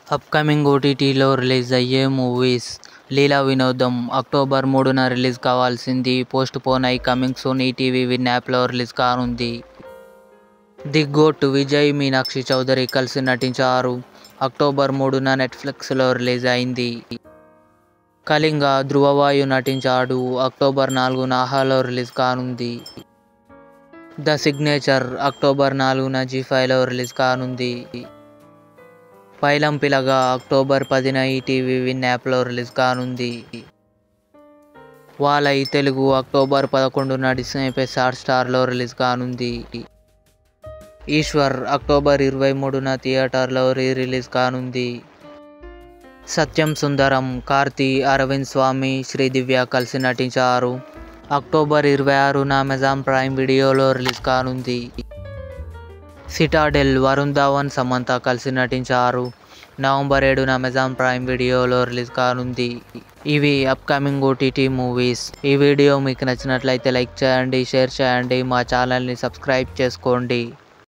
Upcoming ఓటీటీలో release అయ్యే movies. లీలా వినోదం అక్టోబర్ 3న రిలీజ్ కావాల్సింది పోస్ట్ పోన్ అయి కమింగ్ సూన్ ఈటీవీ విన్ యాప్లో రిలీజ్ కానుంది. ది గోట్ విజయ్, మీనాక్షి చౌదరి కలిసి నటించారు. అక్టోబర్ 3న నెట్ఫ్లిక్స్లో రిలీజ్ అయింది. కళింగ ధ్రువవాయు నటించాడు. అక్టోబర్ 4న ఆహాలో రిలీజ్ కానుంది. ద సిగ్నేచర్ అక్టోబర్ 4న జీ5లో రిలీజ్ కానుంది. పైలం పిలగా అక్టోబర్ 10న ఈటీవీ విన్ యాప్లో రిలీజ్ కానుంది. వాలై తెలుగు అక్టోబర్ 11న డిస్నీ ప్లస్ హాట్‌స్టార్లో రిలీజ్ కానుంది. ఈశ్వర్ అక్టోబర్ 23న థియేటర్లో రిలీజ్ కానుంది. సత్యం సుందరం కార్తీ, అరవింద్ స్వామి, శ్రీదివ్య కలిసి నటించారు. అక్టోబర్ 26న అమెజాన్ ప్రైమ్ వీడియోలో రిలీజ్ కానుంది. సిటాడెల్ వరుణ్ ధావన్, సమంత కలిసి నటించారు. నవంబర్ 7న అమెజాన్ ప్రైమ్ వీడియోలో రిలీజ్ కానుంది. ఇవి అప్కమింగ్ ఓటీటీ మూవీస్. ఈ వీడియో మీకు నచ్చినట్లయితే లైక్ చేయండి, షేర్ చేయండి, మా ఛానల్ని సబ్స్క్రైబ్ చేసుకోండి.